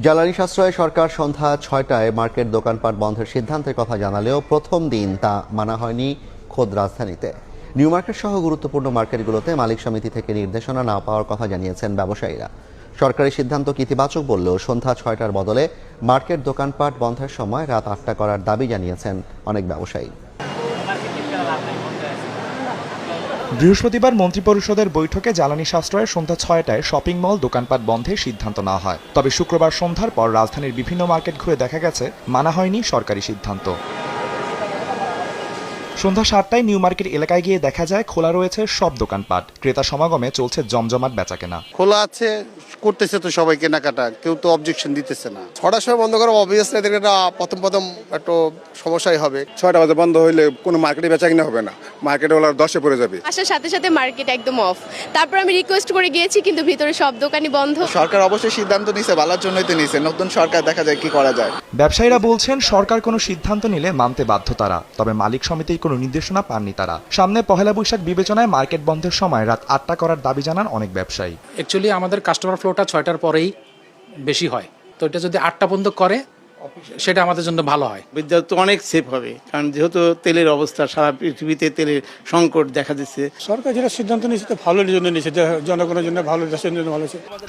জ্বালানি সাশ্রয়ে সরকার সন্ধ্যা ৬টায় মার্কেট দোকানপাট বন্ধের সিদ্ধান্তের কথা জানালেও প্রথম দিন তা মানা হয়নি খোদ রাজধানীতে। নিউ মার্কেট সহ গুরুত্বপূর্ণ মার্কেটগুলোতে মালিক সমিতি থেকে নির্দেশনা না পাওয়ার কথা জানিয়েছেন ব্যবসায়ীরা। সরকারি সিদ্ধান্তকে ইতিবাচক বললেও সন্ধ্যা ৬টার বদলে মার্কেট দোকানপাট বন্ধের সময় রাত ৮টা করার দাবি জানিয়েছেন অনেক ব্যবসায়ী। বৃহস্পতিবার মন্ত্রিপরিষদের বৈঠকে জ্বালানি সাশ্রয়ে সন্ধ্যা ৬টায় শপিং মল দোকানপাট বন্ধের সিদ্ধান্ত নেওয়া হয়। তবে শুক্রবার সন্ধ্যার পর রাজধানীর বিভিন্ন মার্কেট ঘুরে দেখা গেছে মানা হয়নি সরকারি সিদ্ধান্ত। সন্ধ্যা ৭টায় নিউ মার্কেট এলাকায় গিয়ে দেখা যায় খোলা রয়েছে সব দোকানপাট, ক্রেতা সমাগমে চলছে জমজমাট বেচাকেনা। খোলা আছে, করতেছে তো সবাই কেনাকাটা, কেউ তো অবজেকশন দিতেছে না। ৬টার সময় বন্ধ করা অবভিয়াসলি এদের একটা প্রথম একটু সমস্যাই হবে। ৬টা বাজে বন্ধ হইলে কোনো মার্কেটে বেচা কিনা হবে না, মার্কেটে ওরা 10-এ পড়ে যাবে। আসার সাথে সাথে মার্কেট একদম অফ। তারপর আমি রিকোয়েস্ট করে গিয়েছি, কিন্তু ভিতরে সব দোকানই বন্ধ। সরকার অবশ্যই সিদ্ধান্ত নিছে, ভালোর জন্যই তো নিছে। নতুন সরকার, দেখা যায় কি করা যায়। ব্যবসায়ীরা বলছেন সরকার কোনো সিদ্ধান্ত নিলে মানতে বাধ্য তারা, তবে মালিক সমিতির কোনো নির্দেশনা পাননি তারা। সামনে পহেলা বৈশাখ বিবেচনায় মার্কেট বন্ধের সময় রাত ৮টা করার দাবি জানান অনেক ব্যবসায়ী। অ্যাকচুয়ালি আমাদের কাস্টমার ফ্লোটা ৬টার পরেই বেশি হয়, তো এটা যদি ৮টা পর্যন্ত করে সেটা আমাদের জন্য ভালো হয়। বিদ্যুৎ তো অনেক সেফ হবে, কারণ যেহেতু তেলের অবস্থা, সারা পৃথিবীতে তেলের সংকট দেখা দিচ্ছে। সরকার যেটা সিদ্ধান্ত নিয়েছে ভালোর জন্য নিয়েছে, জনগণের জন্য ভালো, দেশের জন্য ভালো।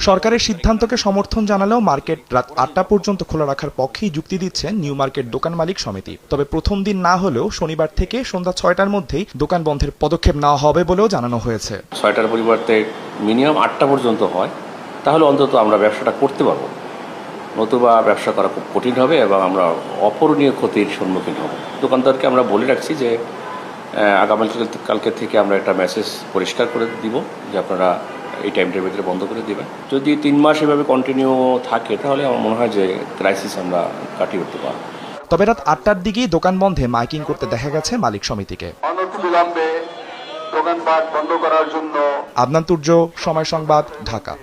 সরকারের সিদ্ধান্তকে সমর্থন জানালেও মার্কেট রাত ৮টা পর্যন্ত খোলা রাখার পক্ষেই যুক্তি দিচ্ছেন নিউ মার্কেট দোকান মালিক সমিতি। তবে প্রথম দিন না হলেও শনিবার থেকে সন্ধ্যা ৬টার মধ্যেই দোকান বন্ধের পদক্ষেপ নেওয়া হবে বলেও জানানো হয়েছে। ৬টার পরিবর্তে মিনিমাম ৮টা পর্যন্ত হয়, তাহলে অন্তত আমরা ব্যবসাটা করতে পারবো। নতুবা ব্যবসা করা খুব কঠিন হবে এবং আমরা অপূরণীয় ক্ষতির সম্মুখীন হব। দোকানদারকে আমরা বলে রাখছি যে কালকে থেকে আমরা একটা মেসেজ পরিষ্কার করে দিব যে আপনারা এই টাইমটার ভিতরে বন্ধ করে দেবেন। যদি ৩ মাস এভাবে কন্টিনিউ থাকে তাহলে আমার মনে হয় যে ক্রাইসিস আমরা কাটিয়ে উঠতে পারব। তবে রাত ৮টার দিকেই দোকান বন্ধে মাইকিং করতে দেখা গেছে মালিক সমিতিকে। অনতিবিলম্বে দোকানপাট বন্ধ করার জন্য। আদনান তুর্য, সময় সংবাদ, ঢাকা।